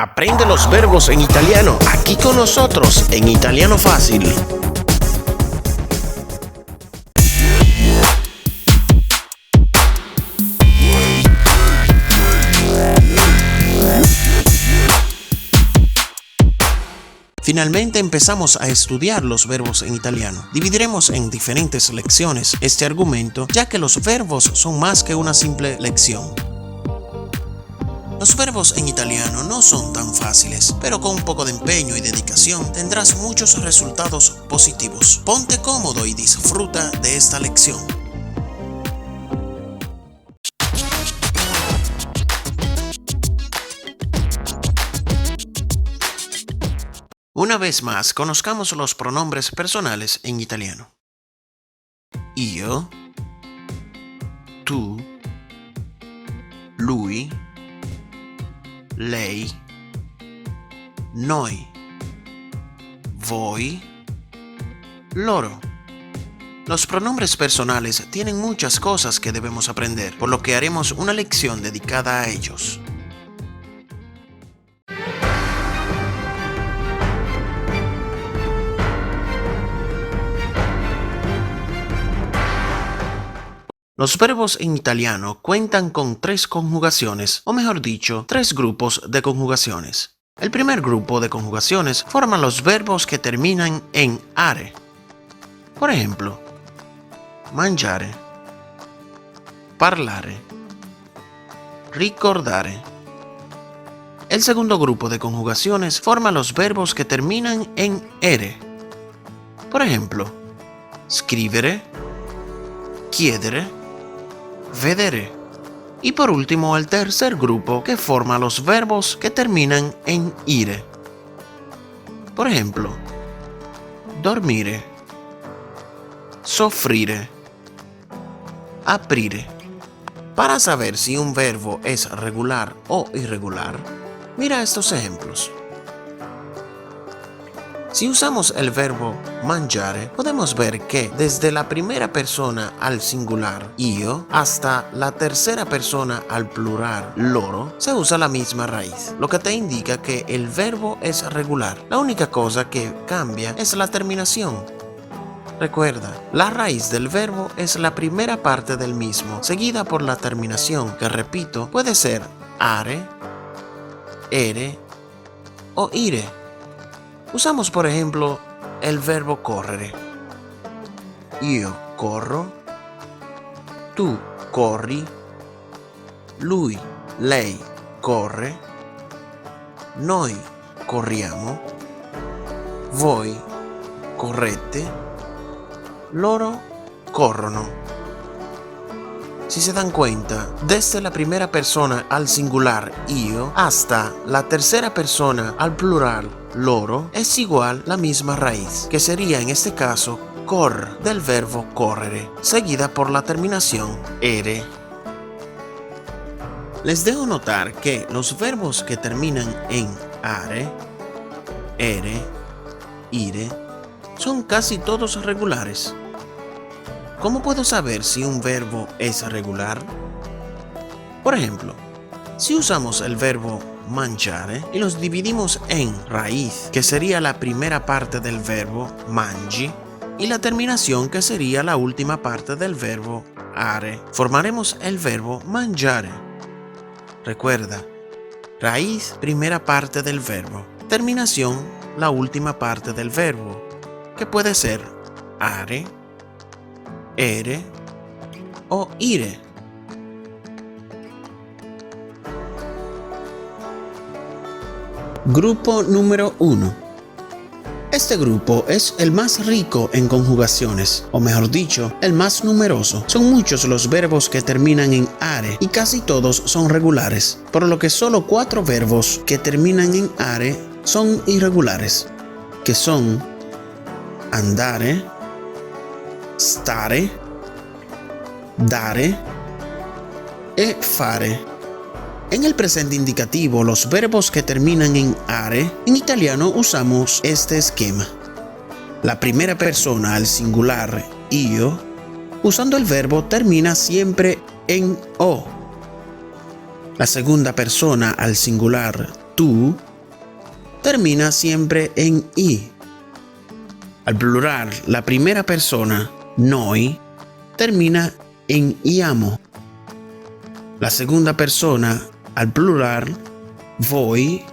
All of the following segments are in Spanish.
Aprende los verbos en italiano aquí con nosotros en Italiano Fácil. Finalmente empezamos a estudiar los verbos en italiano. Dividiremos en diferentes lecciones este argumento, ya que los verbos son más que una simple lección. Los verbos en italiano no son tan fáciles, pero con un poco de empeño y dedicación tendrás muchos resultados positivos. Ponte cómodo y disfruta de esta lección. Una vez más, conozcamos los pronombres personales en italiano. Io, tu, lui, lei, noi, voi, loro. Los pronombres personales tienen muchas cosas que debemos aprender, por lo que haremos una lección dedicada a ellos. Los verbos en italiano cuentan con 3 conjugaciones, o mejor dicho, 3 grupos de conjugaciones. El primer grupo de conjugaciones forman los verbos que terminan en are. Por ejemplo, mangiare, parlare, ricordare. El segundo grupo de conjugaciones forma los verbos que terminan en ere. Por ejemplo, scrivere, chiedere, vedere. Y por último, el tercer grupo que forma los verbos que terminan en ire. Por ejemplo, dormire, soffrire, aprire. Para saber si un verbo es regular o irregular, mira estos ejemplos. Si usamos el verbo mangiare, podemos ver que desde la primera persona al singular, io, hasta la tercera persona al plural, loro, se usa la misma raíz, lo que te indica que el verbo es regular. La única cosa que cambia es la terminación. Recuerda, la raíz del verbo es la primera parte del mismo, seguida por la terminación, que repito, puede ser are, ere o ire. Usamos, por ejemplo, el verbo correre. Io corro, tu corri, lui, lei corre, noi corriamo, voi correte, loro corrono. Si se dan cuenta, desde la primera persona al singular io hasta la tercera persona al plural loro es igual la misma raíz, que sería en este caso cor del verbo correre, seguida por la terminación ere. Les dejo notar que los verbos que terminan en are, ere, ire, son casi todos regulares. ¿Cómo puedo saber si un verbo es regular? Por ejemplo, si usamos el verbo mangiare y los dividimos en raíz, que sería la primera parte del verbo mangi, y la terminación, que sería la última parte del verbo are, formaremos el verbo mangiare. Recuerda, raíz, primera parte del verbo, terminación, la última parte del verbo, que puede ser are, ere o ire. Grupo número 1. Este grupo es el más rico en conjugaciones, o mejor dicho, el más numeroso. Son muchos los verbos que terminan en are y casi todos son regulares, por lo que solo 4 verbos que terminan en are son irregulares, que son andare, stare, dare e fare. En el presente indicativo, los verbos que terminan en are, en italiano usamos este esquema. La primera persona al singular io, usando el verbo, termina siempre en o. La segunda persona al singular tu, termina siempre en I. Al plural, la primera persona, noi, termina en iamo. La segunda persona, al plural, voi,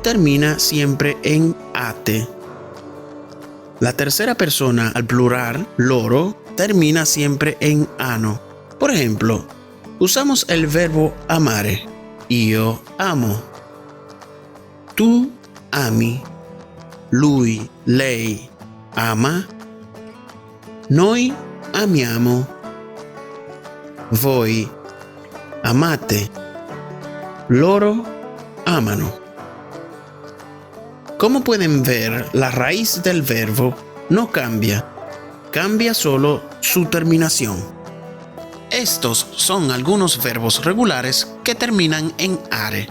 termina siempre en ate. La tercera persona, al plural, loro, termina siempre en ano. Por ejemplo, usamos el verbo amare. Io amo. Tu ami. Lui, lei, ama. Noi amiamo. Voi amate. Loro amano. Como pueden ver, la raíz del verbo no cambia. Cambia solo su terminación. Estos son algunos verbos regulares que terminan en are,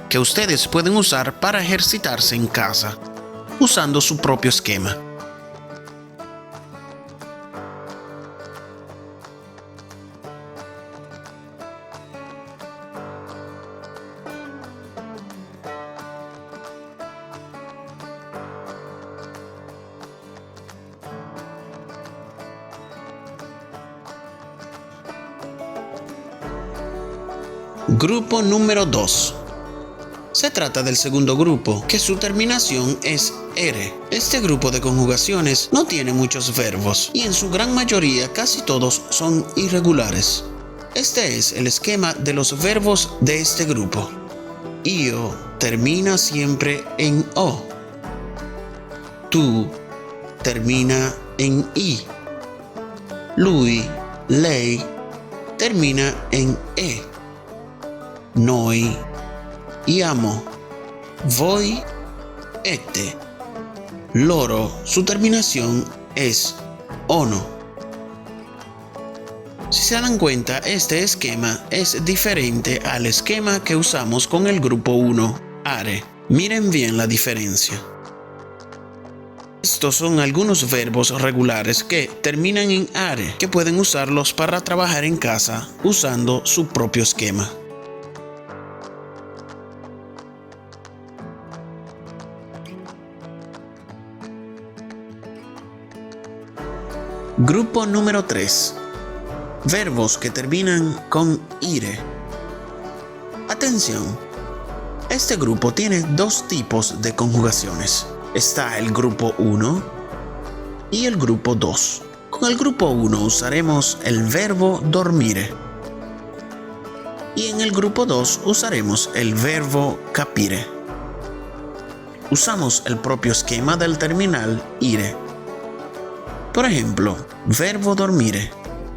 que ustedes pueden usar para ejercitarse en casa, usando su propio esquema. Grupo número 2. Se trata del segundo grupo, que su terminación es ere. Este grupo de conjugaciones no tiene muchos verbos y en su gran mayoría casi todos son irregulares. Este es el esquema de los verbos de este grupo. Io termina siempre en o. Tu termina en i. Lui, lei termina en e. Noi, iamo. Voi, ete. Loro, su terminación es ono. Si se dan cuenta, este esquema es diferente al esquema que usamos con el grupo 1, are. Miren bien la diferencia. Estos son algunos verbos regulares que terminan en are, que pueden usarlos para trabajar en casa usando su propio esquema. Grupo número 3. Verbos que terminan con ire. Atención, este grupo tiene dos tipos de conjugaciones. Está el grupo 1 y el grupo 2. Con el grupo 1 usaremos el verbo dormire. Y en el grupo 2 usaremos el verbo capire. Usamos el propio esquema del terminal ire. Por ejemplo, verbo dormire,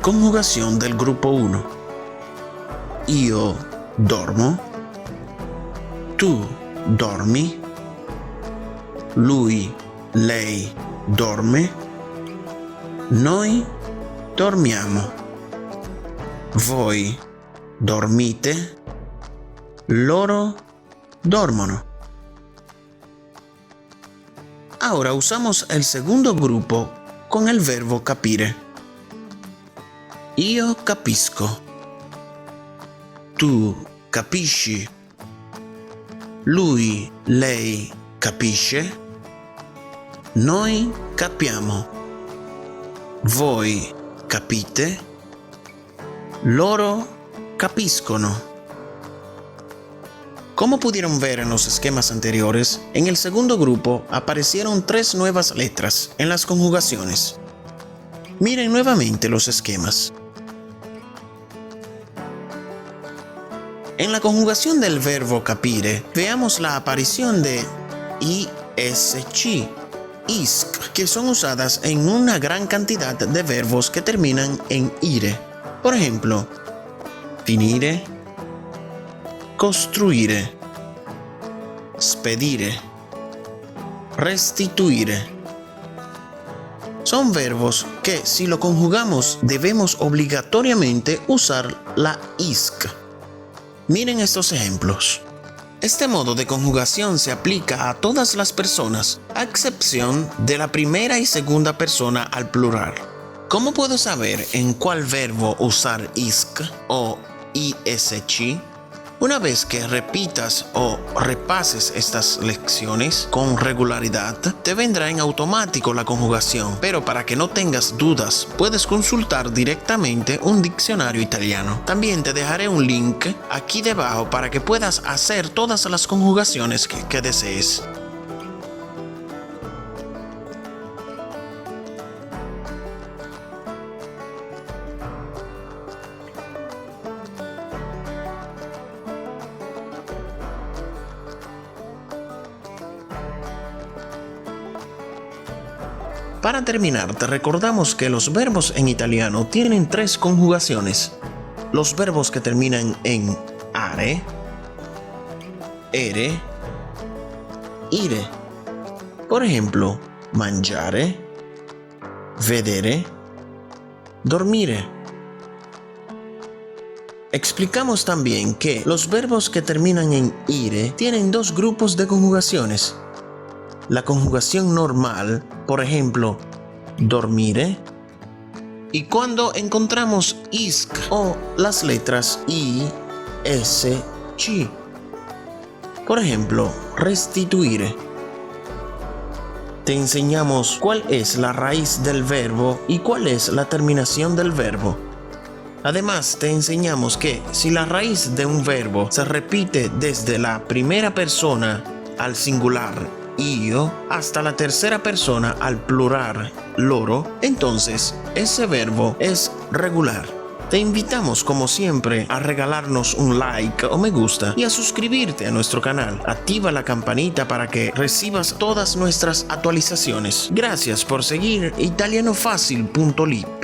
conjugación del grupo 1. Io dormo. Tu dormi. Lui, lei dorme. Noi dormiamo. Voi dormite. Loro dormono. Ahora usamos el segundo grupo con el verbo capire. Io capisco. Tu capisci. Lui, lei capisce. Noi capiamo. Voi capite. Loro capiscono. Como pudieron ver en los esquemas anteriores, en el segundo grupo aparecieron 3 nuevas letras en las conjugaciones. Miren nuevamente los esquemas. En la conjugación del verbo capire, veamos la aparición de isc, isc, que son usadas en una gran cantidad de verbos que terminan en ire. Por ejemplo, finire, costruire, spedire, restituire. Son verbos que, si lo conjugamos, debemos obligatoriamente usar la isc. Miren estos ejemplos. Este modo de conjugación se aplica a todas las personas, a excepción de la primera y segunda persona al plural. ¿Cómo puedo saber en cuál verbo usar isc o isc? Una vez que repitas o repases estas lecciones con regularidad, te vendrá en automático la conjugación, pero para que no tengas dudas, puedes consultar directamente un diccionario italiano. También te dejaré un link aquí debajo para que puedas hacer todas las conjugaciones que desees. Para terminar, te recordamos que los verbos en italiano tienen 3 conjugaciones. Los verbos que terminan en are, ere, ire. Por ejemplo, mangiare, vedere, dormire. Explicamos también que los verbos que terminan en ire tienen 2 grupos de conjugaciones. La conjugación normal, por ejemplo, dormire, y cuando encontramos isc o las letras i, s, c. Por ejemplo, restituire. Te enseñamos cuál es la raíz del verbo y cuál es la terminación del verbo. Además, te enseñamos que si la raíz de un verbo se repite desde la primera persona al singular io hasta la tercera persona al plural loro, entonces ese verbo es regular. Te invitamos como siempre a regalarnos un like o me gusta y a suscribirte a nuestro canal. Activa la campanita para que recibas todas nuestras actualizaciones. Gracias por seguir italianofacil.ly.